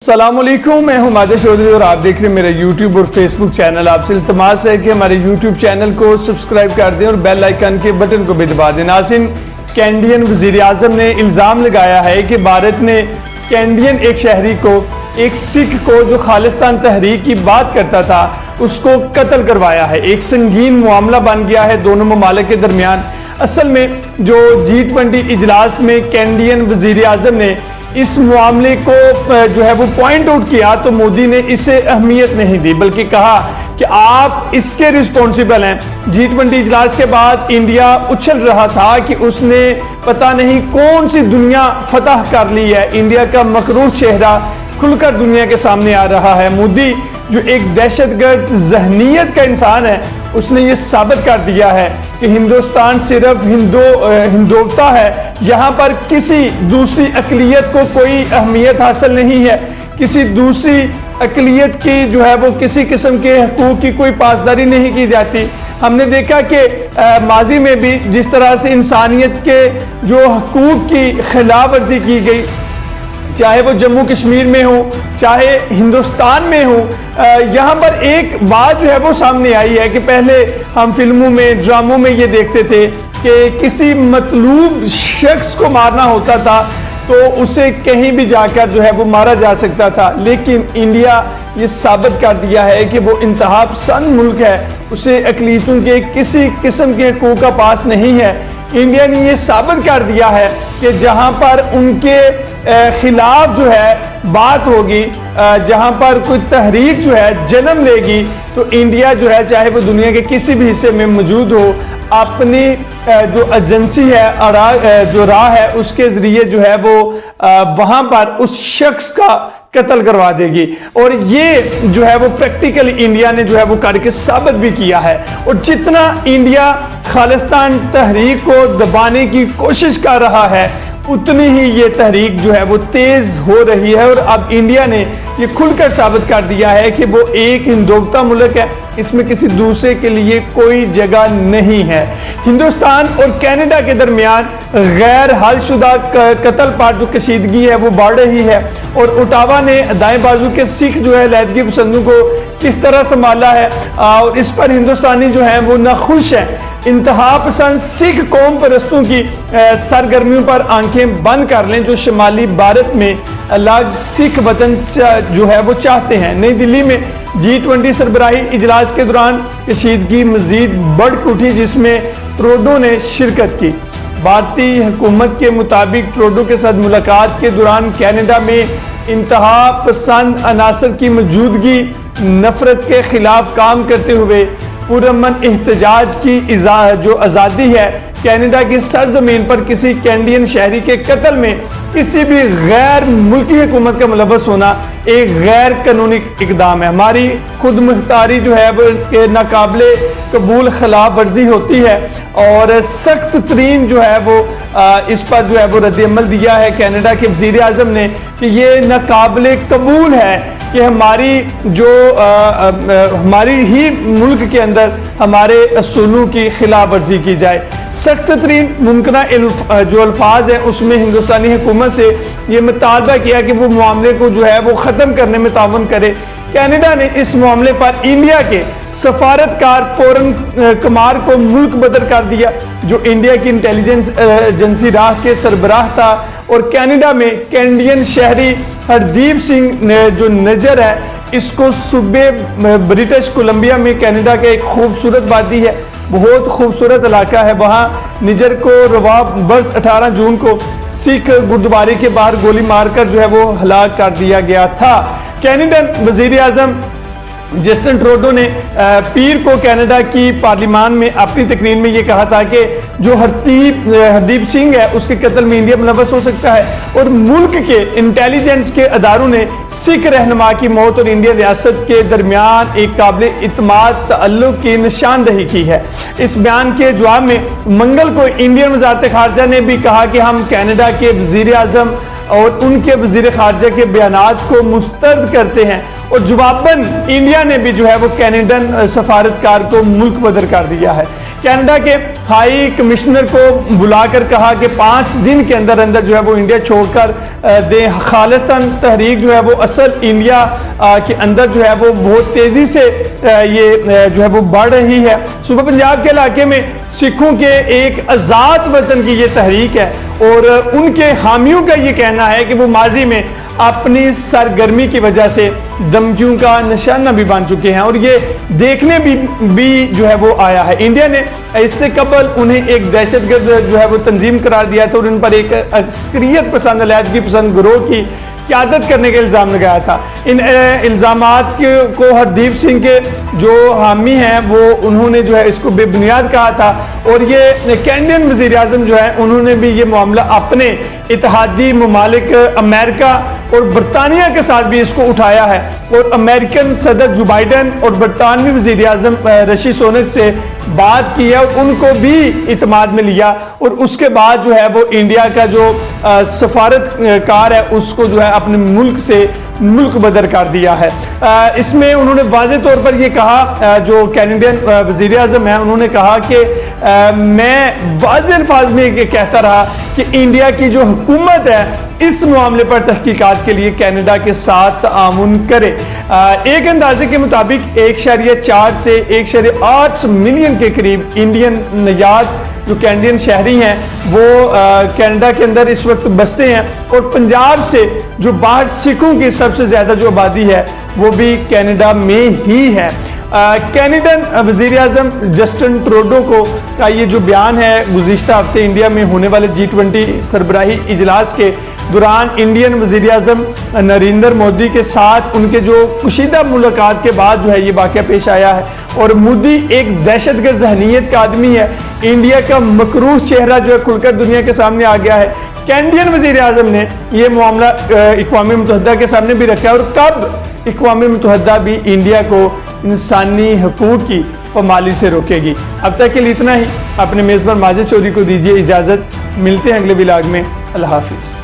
السلام علیکم، میں ہوں ماجد چودھری اور آپ دیکھ رہے ہیں میرا یوٹیوب اور فیس بک چینل۔ آپ سے التماس ہے کہ ہمارے یوٹیوب چینل کو سبسکرائب کر دیں اور بیل آئیکن کے بٹن کو بھی دبا دیں۔ ناظرین، کینیڈین وزیر اعظم نے الزام لگایا ہے کہ بھارت نے کینیڈین ایک شہری کو، ایک سکھ کو جو خالصتان تحریک کی بات کرتا تھا، اس کو قتل کروایا ہے۔ ایک سنگین معاملہ بن گیا ہے دونوں ممالک کے درمیان۔ اصل میں جو G20 اجلاس میں کینیڈین وزیر اعظم نے اس معاملے کو جو ہے وہ پوائنٹ آؤٹ کیا تو مودی نے اسے اہمیت نہیں دی، بلکہ کہا کہ آپ اس کے رسپونسیبل ہیں۔ G20 اجلاس کے بعد انڈیا اچھل رہا تھا کہ اس نے پتہ نہیں کون سی دنیا فتح کر لی ہے۔ انڈیا کا مکروہ چہرہ کھل کر دنیا کے سامنے آ رہا ہے۔ مودی جو ایک دہشت گرد ذہنیت کا انسان ہے، اس نے یہ ثابت کر دیا ہے کہ ہندوستان صرف ہندوتا ہے، یہاں پر کسی دوسری اقلیت کو کوئی اہمیت حاصل نہیں ہے، کسی دوسری اقلیت کی جو ہے وہ کسی قسم کے حقوق کی کوئی پاسداری نہیں کی جاتی۔ ہم نے دیکھا کہ ماضی میں بھی جس طرح سے انسانیت کے جو حقوق کی خلاف ورزی کی گئی، چاہے وہ جموں کشمیر میں ہو، چاہے ہندوستان میں ہو، یہاں پر ایک بات جو ہے وہ سامنے آئی ہے کہ پہلے ہم فلموں میں، ڈراموں میں یہ دیکھتے تھے کہ کسی مطلوب شخص کو مارنا ہوتا تھا تو اسے کہیں بھی جا کر جو ہے وہ مارا جا سکتا تھا، لیکن انڈیا یہ ثابت کر دیا ہے کہ وہ انتہا پسند ملک ہے، اسے اقلیتوں کے کسی قسم کے حقوق کا پاس نہیں ہے۔ انڈیا نے یہ ثابت کر دیا ہے کہ جہاں پر ان کے خلاف جو ہے بات ہوگی، جہاں پر کوئی تحریک جو ہے جنم لے گی، تو انڈیا جو ہے چاہے وہ دنیا کے کسی بھی حصے میں موجود ہو، اپنی جو ایجنسی ہے، جو راہ ہے، اس کے ذریعے جو ہے وہ وہاں پر اس شخص کا قتل کروا دے گی۔ اور یہ جو ہے وہ پریکٹیکلی انڈیا نے جو ہے وہ کر کے ثابت بھی کیا ہے۔ اور جتنا انڈیا خالصتان تحریک کو دبانے کی کوشش کر رہا ہے، اتنی ہی یہ تحریک جو ہے وہ تیز ہو رہی ہے۔ اور اب انڈیا نے یہ کھل کر ثابت کر دیا ہے کہ وہ ایک ہندوتا ملک ہے، اس میں کسی دوسرے کے لیے کوئی جگہ نہیں ہے۔ ہندوستان اور کینیڈا کے درمیان غیر حل شدہ قتل پر جو کشیدگی ہے وہ بڑھ رہی ہے، اور اوٹاوا نے دائیں بازو کے سکھ جو ہے علیحدگی پسندوں کو کس طرح سنبھالا ہے، اور اس پر ہندوستانی جو ہیں وہ ناخوش ہیں۔ انتہا پسند سکھ قوم پرستوں کی سرگرمیوں پر آنکھیں بند کر لیں جو شمالی بھارت میں الگ سکھ وطن جو ہے وہ چاہتے ہیں۔ نئی دلی میں G20 سربراہی اجلاس کے دوران کشیدگی مزید بڑھ اٹھی، جس میں ٹروڈو نے شرکت کی۔ بھارتی حکومت کے مطابق ٹروڈو کے ساتھ ملاقات کے دوران کینیڈا میں انتہا پسند عناصر کی موجودگی، نفرت کے خلاف کام کرتے ہوئے پرامن احتجاج کی جو آزادی ہے، کینیڈا کی سرزمین پر کسی کینیڈین شہری کے قتل میں کسی بھی غیر ملکی حکومت کا ملوث ہونا ایک غیر قانونی اقدام ہے۔ ہماری خود مختاری جو ہے وہ ناقابل قبول خلاف ورزی ہوتی ہے، اور سخت ترین جو ہے وہ اس پر جو ہے وہ رد عمل دیا ہے کینیڈا کے وزیر اعظم نے کہ یہ ناقابل قبول ہے کہ ہماری ہی ملک کے اندر ہمارے اصولوں کی خلاف ورزی کی جائے۔ سخت ترین ممکنہ جو الفاظ ہیں اس میں ہندوستانی حکومت سے یہ مطالبہ کیا کہ وہ معاملے کو جو ہے وہ ختم کرنے میں تعاون کرے۔ کینیڈا نے اس معاملے پر انڈیا کے سفارتکار پورن کمار کو ملک بدر کر دیا، جو انڈیا کی انٹیلیجنس ایجنسی راہ کے سربراہ تھا، اور کینیڈا میں کینیڈین شہری ہردیپ سنگھ جو نجر ہے، اس کو صوبے برٹش کولمبیا میں کینیڈا کا ایک خوبصورت وادی ہے، بہت خوبصورت علاقہ ہے، وہاں نجر کو رواں برس 18 جون کو سکھ گردوارے کے باہر گولی مار کر جو ہے وہ ہلاک کر دیا گیا تھا۔ کینیڈین وزیر اعظم جسٹن ٹروڈو نے پیر کو کینیڈا کی پارلیمان میں اپنی تقریر میں یہ کہا تھا کہ جو ہردیپ سنگھ ہے اس کے قتل میں انڈیا ملوث ہو سکتا ہے، اور ملک کے انٹیلیجنس کے اداروں نے سکھ رہنما کی موت اور انڈیا ریاست کے درمیان ایک قابل اعتماد تعلق کی نشاندہی کی ہے۔ اس بیان کے جواب میں منگل کو انڈین وزارت خارجہ نے بھی کہا کہ ہم کینیڈا کے وزیر اعظم اور ان کے وزیر خارجہ کے بیانات کو مسترد کرتے ہیں، اور جواباً انڈیا نے بھی جو ہے وہ کینیڈین سفارتکار کو ملک بدر کر دیا ہے۔ کینیڈا کے ہائی کمشنر کو بلا کر کہا کہ 5 دن کے اندر اندر جو ہے وہ انڈیا چھوڑ کر دیں. خالصتاً تحریک جو ہے وہ اصل انڈیا کے اندر جو ہے وہ بہت تیزی سے یہ جو ہے وہ بڑھ رہی ہے. صوبہ پنجاب کے علاقے میں سکھوں کے ایک آزاد وطن کی یہ تحریک ہے اور ان کے حامیوں کا یہ کہنا ہے کہ وہ ماضی میں اپنی سرگرمی کی وجہ سے دھمکیوں کا نشانہ بھی بن چکے ہیں اور یہ دیکھنے بھی جو ہے وہ آیا ہے. انڈیا نے اس سے قبل انہیں ایک دہشت گرد جو ہے وہ تنظیم قرار دیا تھا اور ان پر ایک عسکریت پسند علیحدگی پسند گروہ کی قیادت کرنے کا الزام لگایا تھا. ان الزامات کو ہردیپ سنگھ کے جو حامی ہیں وہ انہوں نے جو ہے اس کو بے بنیاد کہا تھا اور یہ کینیڈین وزیر اعظم جو ہے انہوں نے بھی یہ معاملہ اپنے اتحادی ممالک امریکہ اور برطانیہ کے ساتھ بھی اس کو اٹھایا ہے اور امریکن صدر جو بائیڈن اور برطانوی وزیر اعظم رشی سونک سے بات کی ہے اور ان کو بھی اعتماد میں لیا اور اس کے بعد جو ہے وہ انڈیا کا جو سفارت کار ہے اس کو جو ہے اپنے ملک سے ملک بدر کر دیا ہے. اس میں انہوں نے واضح طور پر یہ کہا, جو کینیڈین وزیر اعظم ہیں انہوں نے کہا کہ میں واضح الفاظ میں یہ کہتا رہا کہ انڈیا کی جو حکومت ہے اس معاملے پر تحقیقات کے لیے کینیڈا کے ساتھ تعاون کرے. ایک اندازے کے مطابق 1.4 سے 1.8 ملین کے قریب انڈین نژاد جو کینیڈین شہری ہیں وہ کینیڈا کے اندر اس وقت بستے ہیں اور پنجاب سے جو باہر سکھوں کی سب سے زیادہ جو آبادی ہے وہ بھی کینیڈا میں ہی ہے. کینیڈین وزیر اعظم جسٹن ٹروڈو کو کا یہ جو بیان ہے گزشتہ ہفتے انڈیا میں ہونے والے G20 سربراہی اجلاس کے دوران انڈین وزیر اعظم نریندر مودی کے ساتھ ان کے جو کشیدہ ملاقات کے بعد جو ہے یہ واقعہ پیش آیا ہے اور مودی ایک دہشت گرد ذہنیت کا آدمی ہے. انڈیا کا مکروہ چہرہ جو ہے کھل کر دنیا کے سامنے آ گیا ہے. کینیڈین وزیر اعظم نے یہ معاملہ اقوام متحدہ کے سامنے بھی رکھا ہے اور کب اقوام متحدہ بھی انڈیا کو انسانی حقوق کی پامالی سے روکے گی. اب تک کے لیے اتنا ہی. اپنے میزبان ماجد چودھری کو دیجیے اجازت. ملتے ہیں اگلے ولاگ میں. اللہ حافظ.